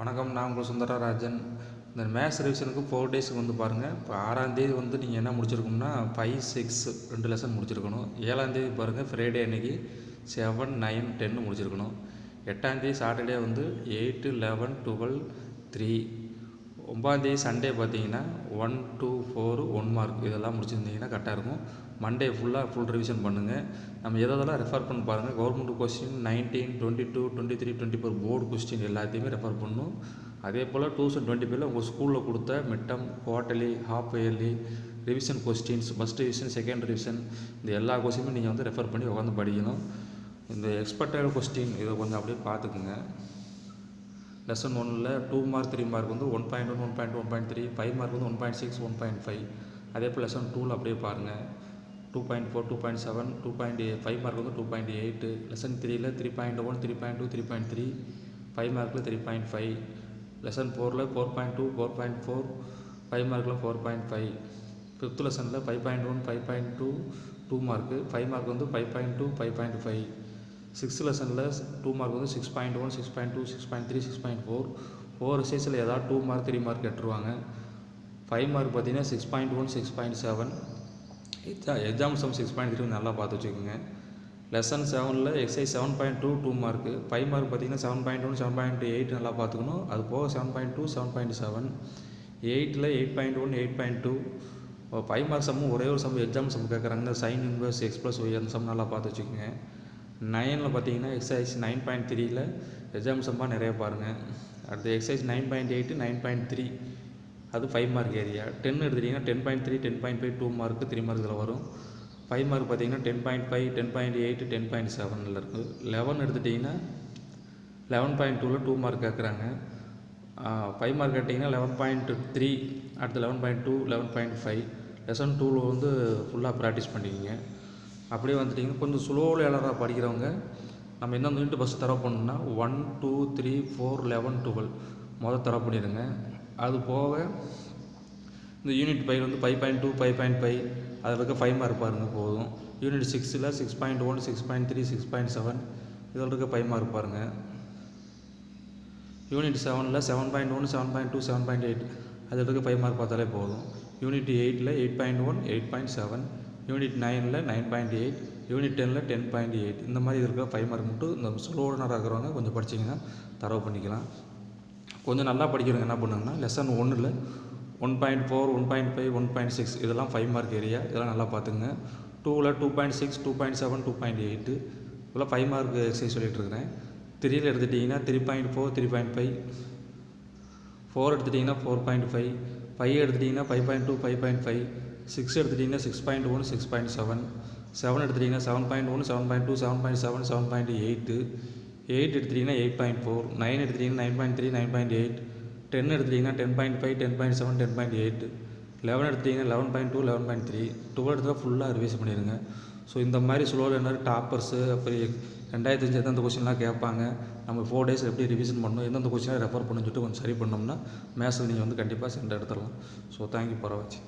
வணக்கம். நான் உங்கள் சுந்தரராஜன். இந்த மேத்ஸ் ரிவிஷனுக்கு 4 டேஸுக்கு வந்து பாருங்கள். இப்போ 6ஆந்தேதி வந்து நீங்கள் என்ன முடிச்சிருக்கணும்னா 5, 6 2 லெசன் முடிச்சிருக்கணும். 7ஆந்தேதி பாருங்கள் ஃப்ரைடே அன்றைக்கி 7, 9, 10 முடிச்சிருக்கணும். 8ஆந்தேதி சாட்டர்டே வந்து 8, 11, 12, 3. 9ஆந்தேதி சண்டே பார்த்தீங்கன்னா 1, 2, 4 1 மார்க் இதெல்லாம் முடிச்சிருந்தீங்கன்னா கரெக்டாக இருக்கும். மண்டே ஃபுல் ரிவிஷன் பண்ணுங்கள். நம்ம எதெல்லாம் ரெஃபர் பண்ணி பாருங்கள். கவர்மெண்ட் கொஸ்டின் 19, 22, 23, 24 போர்டு கொஸ்டின் எல்லாத்தையுமே ரெஃபர் பண்ணணும். அதே போல் 2025 உங்கள் ஸ்கூலில் கொடுத்த midterm, quarterly, half yearly revision questions, first revision, second revision இந்த எல்லா கொஸ்டினுமே நீங்கள் வந்து ரெஃபர் பண்ணி உட்காந்து படிக்கணும். இந்த எக்ஸ்பெக்டட் கொஸ்டின் இதை கொஞ்சம் அப்படியே பார்த்துக்குங்க. லெசன் 1ல் 2 மார்க் 3 மார்க் வந்து 1.1, 1.2, 1.3, 5 மார்க் வந்து 1.6, 1.5. அதே போல் லெசன் 2ல் அப்படியே பாருங்கள். 2.4, 2.7, 5 மார்க் வந்து 2.8. லெசன் 3ல் 3.1, 3.2, 3.3, 5 மார்க்கில் 3.5. லெசன் 4ல் 4.2, 4.4, 5 மார்க்கில் 4.5. 5th லெசனில் 5.1, 5.2, 2 மார்க்கு, 5 மார்க் வந்து 5.2, 5.5. 6th லெசனில் 2 மார்க் வந்து 6.1, 6.2, 6.3, 6.4. 4 எக்ஸைஸில் ஏதாவது 2 மார்க் 3 மார்க் எடுத்துருவாங்க. 5 மார்க் பார்த்தீங்கன்னா 6.1, 6.7. எக்ஸாம் சம் 6.3 நல்லா பார்த்து வச்சுக்கோங்க. லெசன் 7ல் எக்ஸைஸ் 7.2 2 மார்க்கு, 5 மார்க் பார்த்தீங்கன்னா 7.1, 7.8 நல்லா பார்த்துக்கணும். அது போக 7.2, 7.7. 8ல் 8.1, 8.2. 5 மார்க் சம்மும் ஒரே ஒரு சம் எக்ஸாம் சம் கேட்குறாங்க. இந்த சைன் இன்வர்ஸ் x+y அந்த சம் நல்லா பார்த்து வச்சுக்கோங்க. 9ல் பார்த்தீங்கன்னா எக்ஸசைஸ் 9.3ல் எக்ஸாம் சம்மாக நிறைய பாருங்கள். அடுத்து எக்ஸசைஸ் 9.8, 9.3 அது 5 மார்க் ஏரியா. 10 எடுத்துட்டிங்கன்னா 10.3, 10.5 2 மார்க்கு 3 மார்க் இதில் வரும். 5 மார்க் பார்த்தீங்கன்னா 10.5, 10.8, 10.7 இருக்குது. 11 எடுத்துட்டிங்கன்னா 11.2ல் 2 மார்க் கேட்குறாங்க. 5 மார்க் கேட்டிங்கன்னா 11.3, அடுத்து 11.2, 11.5. லெசன் 2ல் வந்து ஃபுல்லாக ப்ராக்டிஸ் பண்ணிக்கிங்க. அப்படியே வந்துட்டிங்கன்னா கொஞ்சம் ஸ்லோவில் எழுத படிக்கிறவங்க நம்ம எந்தெந்த யூனிட் ஃபஸ்ட்டு தரவு பண்ணணும்னா 1, 2, 3, 4, 11, 12 முதல் தரவு பண்ணிடுங்க. அது போக இந்த யூனிட் 5 வந்து 5.2, 5.5 அதில் இருக்க 5 மார்க் பாருங்கள் போதும். யூனிட் 6ல் 6.1, 6.3, 6.7 இதில் இருக்க 5 மார்க் பாருங்கள். யூனிட் 7ல் 7.1, 7.2, 7.8 அதில் இருக்க 5 மார்க் பார்த்தாலே போதும். யூனிட் 8ல் 8.1, 8.7. யூனிட் 9ல் 9.8, யூனிட் 10ல் 10.8 இந்த மாதிரி இருக்கிற 5 மார்க் மட்டும் இந்த ஸ்லோனராக இருக்கிறவங்க கொஞ்சம் படிச்சிங்கன்னா தரவு பண்ணிக்கலாம். கொஞ்சம் நல்லா படிக்கிறவங்க என்ன பண்ணுங்கன்னா லெசன் 1ல் 1.4, 1.5, 1.6 இதெல்லாம் 5 மார்க் ஏரியா இதெல்லாம் நல்லா பார்த்துங்க. 2ல் 2.6, 2.7, 2.8 இதெல்லாம் 5 மார்க் எக்ஸசைஸ் சொல்லிகிட்டு இருக்கிறேன். 3ல் எடுத்துட்டிங்கன்னா 3.4, 3.5. 4 எடுத்துட்டிங்கன்னா 4.5. 5 எடுத்துட்டிங்கன்னா 5.2, 5.5. 6 எடுத்துட்டிங்கன்னா 6.1, 6.7. 7 எடுத்துட்டிங்கன்னா 7.1, 7.2, 7.7, 7.8. 8 எடுத்துட்டிங்கன்னா 8.4. 9 எடுத்துட்டிங்கன்னா 9.3, 9.8. 10 எடுத்துட்டிங்கன்னா 10.5, 10.7, 10.8. 11 எடுத்துட்டிங்கன்னா 11.2, 11.3. 12 எடுத்தால் ஃபுல்லாக ரிவைஸ் பண்ணிடுங்க. ஸோ இந்த மாதிரி ஸ்லோவில் என்ன டாப்பர்ஸு அப்புறம் 2005 எந்தெந்த கொஸ்டின்லாம் கேட்பாங்க, நம்ம 4 டேஸ் எப்படி ரிவிஷன் பண்ணணும், எந்தெந்த கொஸ்டினாக ரெஃபர் பண்ணணும்னு சொல்லிட்டு கொஞ்சம் சரி பண்ணோம்னா மேத்ஸில் நீங்கள் வந்து கண்டிப்பாக சென்டர் எடுத்துடலாம். ஸோ தேங்க்யூ ஃபார் வாட்சிங்.